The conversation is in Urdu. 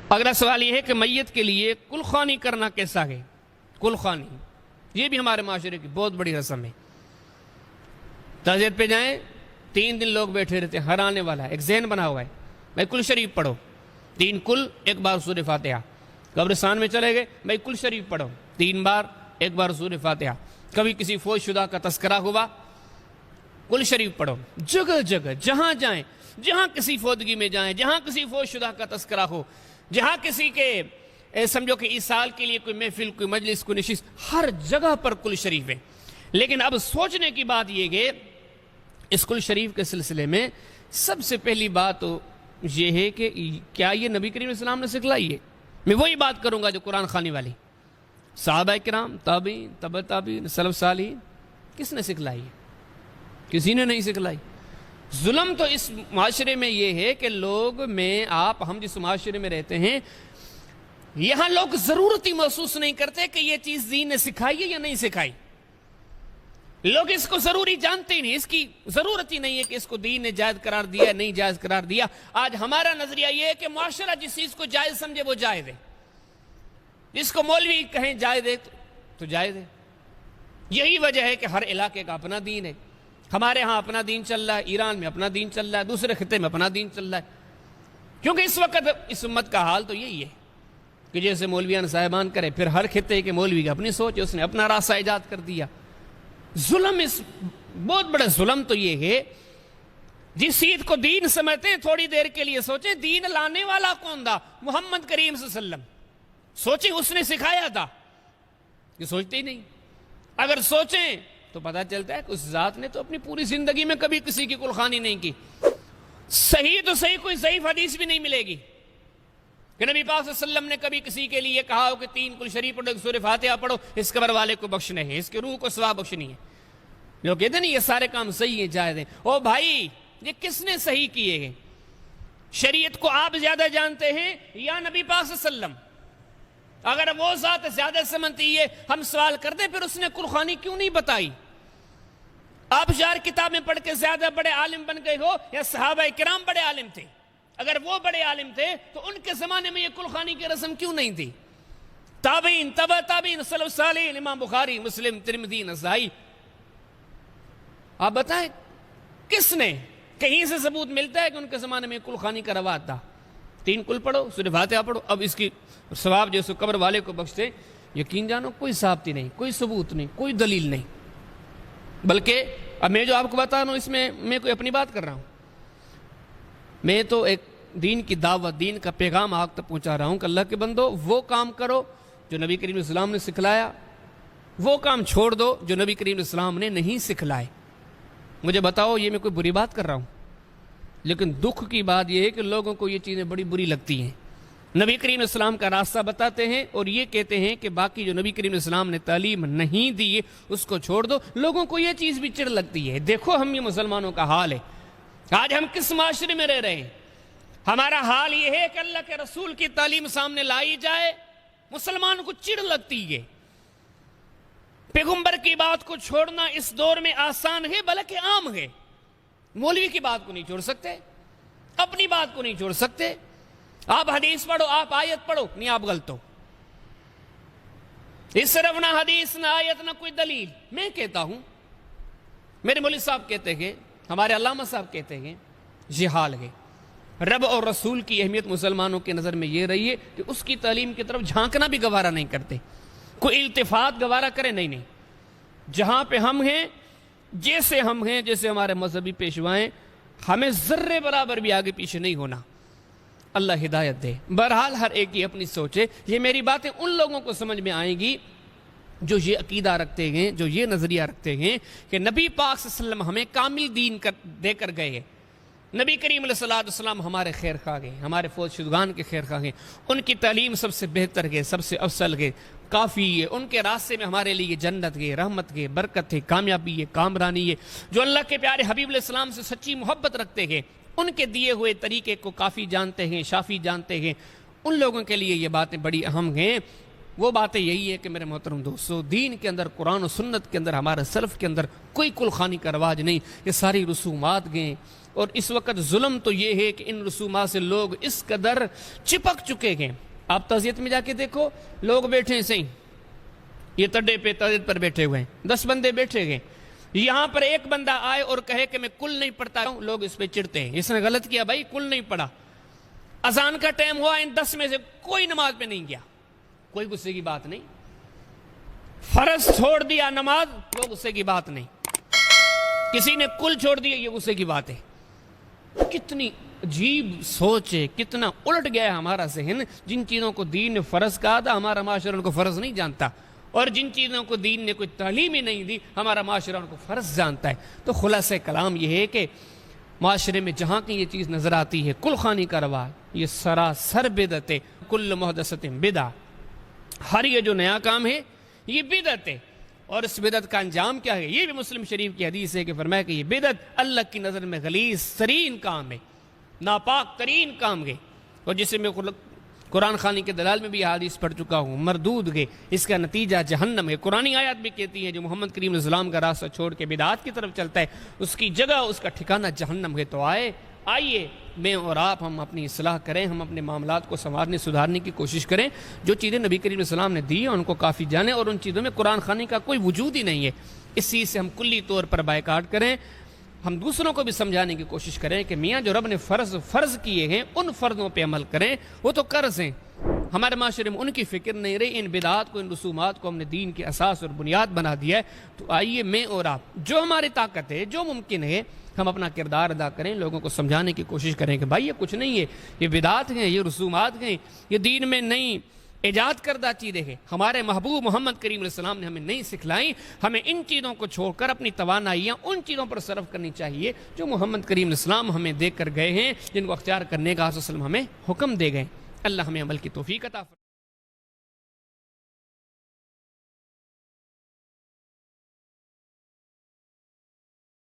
اگلا سوال یہ ہے کہ میت کے لیے کلخوانی کرنا کیسا ہے؟ کلخوانی یہ بھی ہمارے معاشرے کی بہت بڑی رسم ہے۔ تعزیت پہ جائیں، 3 دن لوگ بیٹھے رہتے ہیں، ہر آنے والا ہے، ایک ذہن بنا ہوا ہے، بھائی کل شریف پڑھو، 3 کل 1 بار سورہ فاتحہ۔ قبرستان میں چلے گئے، بھائی کل شریف پڑھو، 3 بار 1 بار سورہ فاتحہ۔ کبھی کسی فوت شدہ کا تذکرہ ہوا، کل شریف پڑھو۔ جگہ جگہ جہاں جائیں، جہاں کسی فوتگی میں جائیں، جہاں کسی فوت شدہ کا تذکرہ ہو، جہاں کسی کے سمجھو کہ ایصال کے لیے کوئی محفل، کوئی مجلس، کوئی نشست، ہر جگہ پر کل شریف ہے۔ لیکن اب سوچنے کی بات یہ کہ اس کل شریف کے سلسلے میں سب سے پہلی بات تو یہ ہے کہ کیا یہ نبی کریم علیہ السلام نے سکھلائی ہے؟ میں وہی بات کروں گا جو قرآن خوانی والی۔ صحابہ کرام، تابعین، تبع تابعین، سلف صالحین، کس نے سکھلائی ہے؟ کسی نے نہیں سکھلائی۔ ظلم تو اس معاشرے میں یہ ہے کہ لوگ ہم جس معاشرے میں رہتے ہیں، یہاں لوگ ضرورت ہی محسوس نہیں کرتے کہ یہ چیز دین نے سکھائی ہے یا نہیں سکھائی۔ لوگ اس کو ضروری جانتے ہی نہیں، اس کی ضرورت ہی نہیں ہے کہ اس کو دین نے جائز قرار دیا، نہیں جائز قرار دیا۔ آج ہمارا نظریہ یہ ہے کہ معاشرہ جس چیز کو جائز سمجھے وہ جائز ہے، جس کو مولوی کہیں جائز ہے تو جائز ہے۔ یہی وجہ ہے کہ ہر علاقے کا اپنا دین ہے۔ ہمارے ہاں اپنا دین چل رہا ہے، ایران میں اپنا دین چل رہا ہے، دوسرے خطے میں اپنا دین چل رہا ہے۔ کیونکہ اس وقت اس امت کا حال تو یہی ہے کہ جیسے مولویان صاحبان کرے، پھر ہر خطے کے مولوی کی اپنی سوچ ہے، اس نے اپنا راستہ ایجاد کر دیا۔ ظلم، اس بہت بڑا ظلم تو یہ ہے، جس چیز کو دین سمجھتے ہیں تھوڑی دیر کے لیے سوچیں دین لانے والا کون تھا؟ محمد کریم صلی اللہ علیہ وسلم۔ سوچیں اس نے سکھایا تھا، یہ سوچتے ہی نہیں۔ اگر سوچیں تو پتہ چلتا ہے کہ اس ذات نے تو اپنی پوری زندگی میں کبھی کسی کی کلخوانی نہیں کی۔ صحیح تو صحیح، کوئی ضعیف حدیث بھی نہیں ملے گی کہ نبی پاک صلی اللہ علیہ وسلم نے کبھی کسی کے لیے کہا ہو کہ 3 کل شریف پڑھو، سورہ فاتحہ پڑھو، اس قبر والے کو بخشنے ہے، اس کے روح کو ثواب بخشنی ہے۔ لوگ کہتے ہیں نہیں یہ سارے کام صحیح ہیں، جائز ہیں۔ او بھائی، یہ کس نے صحیح کیے ہیں؟ شریعت کو آپ زیادہ جانتے ہیں یا نبی پاک صلی اللہ علیہ وسلم؟ اگر وہ ذات زیادہ سمجھتی ہے، ہم سوال کرتے پھر اس نے کلخوانی کیوں نہیں بتائی؟ آپ 4 کتابیں پڑھ کے زیادہ بڑے عالم بن گئے ہو، یا صحابہ کرام بڑے عالم تھے؟ اگر وہ بڑے عالم تھے تو ان کے زمانے میں یہ کلخوانی کی رسم کیوں نہیں تھی؟ تابعین، تبع تابعین، سلف صالحین، امام بخاری، مسلم، ترمذی، نسائی، آپ بتائیں کس نے؟ کہیں سے ثبوت ملتا ہے کہ ان کے زمانے میں کلخوانی کا رواج تھا؟ 3 کل پڑھو، سورہ فاتحہ پڑھو، اب اس کی ثواب جو قبر والے کو بخشتے، یقین جانو کوئی ثابت نہیں، کوئی ثبوت نہیں، کوئی دلیل نہیں۔ بلکہ اب میں جو آپ کو بتا رہا ہوں اس میں کوئی اپنی بات کر رہا ہوں، میں تو ایک دین کی دعوت، دین کا پیغام آپ تک پہنچا رہا ہوں کہ اللہ کے بندو وہ کام کرو جو نبی کریم علیہ السلام نے سکھلایا، وہ کام چھوڑ دو جو نبی کریم علیہ السلام نے نہیں سکھلائے۔ مجھے بتاؤ یہ میں کوئی بری بات کر رہا ہوں؟ لیکن دکھ کی بات یہ ہے کہ لوگوں کو یہ چیزیں بڑی بری لگتی ہیں۔ نبی کریم علیہ السلام کا راستہ بتاتے ہیں اور یہ کہتے ہیں کہ باقی جو نبی کریم علیہ السلام نے تعلیم نہیں دی ہے اس کو چھوڑ دو۔ لوگوں کو یہ چیز بھی چڑ لگتی ہے۔ دیکھو ہم یہ مسلمانوں کا حال ہے، آج ہم کس معاشرے میں رہ رہے ہیں۔ ہمارا حال یہ ہے کہ اللہ کے رسول کی تعلیم سامنے لائی جائے، مسلمان کو چڑ لگتی ہے۔ پیغمبر کی بات کو چھوڑنا اس دور میں آسان ہے بلکہ عام ہے۔ مولوی کی بات کو نہیں چھوڑ سکتے، اپنی بات کو نہیں چھوڑ سکتے۔ آپ حدیث پڑھو، آپ آیت پڑھو، نہیں آپ غلط ہو۔ اس صرف نہ حدیث نہ آیت نہ کوئی دلیل۔ میں کہتا ہوں، میرے مولوی صاحب کہتے ہیں، ہمارے علامہ صاحب کہتے ہیں، یہ حال ہے۔ رب اور رسول کی اہمیت مسلمانوں کے نظر میں یہ رہی ہے کہ اس کی تعلیم کی طرف جھانکنا بھی گوارا نہیں کرتے، کوئی التفات گوارا کرے نہیں۔ جہاں پہ ہم ہیں، جیسے ہم ہیں، جیسے ہمارے مذہبی پیشوائیں، ہمیں ذرے برابر بھی آگے پیچھے نہیں ہونا۔ اللہ ہدایت دے۔ بہرحال ہر ایک کی اپنی سوچے۔ یہ میری باتیں ان لوگوں کو سمجھ میں آئیں گی جو یہ عقیدہ رکھتے ہیں، جو یہ نظریہ رکھتے ہیں کہ نبی پاک صلی اللہ علیہ وسلم ہمیں کامل دین دے کر گئے ہیں۔ نبی کریم علیہ السلام ہمارے خیر خواہ ہیں، ہمارے فوت شدگان کے خیر خواہ ہیں، ان کی تعلیم سب سے بہتر ہے، سب سے افضل ہے، کافی ہے، ان کے راستے میں ہمارے لیے جنت ہے، رحمت ہے، برکت ہے، کامیابی ہے، کامرانی ہے۔ جو اللہ کے پیارے حبیب علیہ السلام سے سچی محبت رکھتے ہیں، ان کے دیے ہوئے طریقے کو کافی جانتے ہیں، شافی جانتے ہیں، ان لوگوں کے لیے یہ باتیں بڑی اہم ہیں۔ وہ باتیں یہی ہے کہ میرے محترم دوستو، دین کے اندر، قرآن و سنت کے اندر، ہمارے سلف کے اندر کوئی کل خانی کا رواج نہیں. یہ ساری رسومات گئے، اور اس وقت ظلم تو یہ ہے کہ ان رسومات سے لوگ اس قدر چپک چکے گئے. آپ تعزیت میں جا کے دیکھو، لوگ بیٹھے ہیں صحیح، یہ تڈے پہ تعزیت پر بیٹھے ہوئے ہیں، 10 بندے بیٹھے گئے. یہاں پر ایک بندہ آئے اور کہے کہ میں کل نہیں پڑھتا ہوں، لوگ اس پہ چڑھتے ہیں، اس نے غلط کیا بھائی، کل نہیں پڑھا. اذان کا ٹائم ہوا، ان 10 میں سے کوئی نماز پہ نہیں گیا، کوئی غصے کی بات نہیں. فرض چھوڑ دیا نماز، وہ غصے کی بات نہیں. کسی نے کل چھوڑ دیا، یہ غصے کی بات ہے. کتنی عجیب سوچ ہے، کتنا الٹ گیا ہے ہمارا ذہن. جن چیزوں کو دین نے فرض کہا تھا، ہمارا معاشرہ ان کو فرض نہیں جانتا، اور جن چیزوں کو دین نے کوئی تعلیم ہی نہیں دی، ہمارا معاشرہ ان کو فرض جانتا ہے. تو خلاصہ کلام یہ ہے کہ معاشرے میں جہاں کی یہ چیز نظر آتی ہے، کل خانی کا رواج، یہ سراسر بدعت ہے. کل محدثۃ بدعہ، ہر یہ جو نیا کام ہے یہ بدعت ہے. اور اس بدعت کا انجام کیا ہے؟ یہ بھی مسلم شریف کی حدیث ہے کہ فرمایا کہ یہ بدعت اللہ کی نظر میں غلیظ ترین کام ہے، ناپاک ترین کام ہے، اور جسے میں قرآن خوانی کے دلال میں بھی حدیث پڑھ چکا ہوں، مردود گئے، اس کا نتیجہ جہنم ہے. قرآنی آیات بھی کہتی ہیں جو محمد کریم علیہ السلام کا راستہ چھوڑ کے بدعات کی طرف چلتا ہے، اس کی جگہ، اس کا ٹھکانہ جہنم ہے. تو آئیے میں اور آپ ہم اپنی اصلاح کریں، ہم اپنے معاملات کو سنوارنے سدھارنے کی کوشش کریں. جو چیزیں نبی کریم علیہ السلام نے دی ہیں ان کو کافی جانیں، اور ان چیزوں میں قرآن خوانی کا کوئی وجود ہی نہیں ہے. اس چیز سے ہم کلی طور پر بائیکاٹ کریں. ہم دوسروں کو بھی سمجھانے کی کوشش کریں کہ میاں جو رب نے فرض کیے ہیں ان فرضوں پہ عمل کریں. وہ تو قرض ہیں، ہمارے معاشرے میں ان کی فکر نہیں رہی. ان بدعات کو، ان رسومات کو ہم نے دین کی اساس اور بنیاد بنا دیا ہے. تو آئیے میں اور آپ جو ہماری طاقت ہے، جو ممکن ہے، ہم اپنا کردار ادا کریں، لوگوں کو سمجھانے کی کوشش کریں کہ بھائی یہ کچھ نہیں ہے، یہ بدعات ہیں، یہ رسومات ہیں، یہ دین میں نہیں ایجاد کردہ چیزیں ہیں. ہمارے محبوب محمد کریم علیہ السلام نے ہمیں نہیں سکھلائیں. ہمیں ان چیزوں کو چھوڑ کر اپنی توانائیاں ان چیزوں پر صرف کرنی چاہیے جو محمد کریم علیہ السلام ہمیں دے کر گئے ہیں، جن کو اختیار کرنے کا رسول ہمیں حکم دے گئے. اللہ ہمیں عمل کی توفیق عطا فرمائے.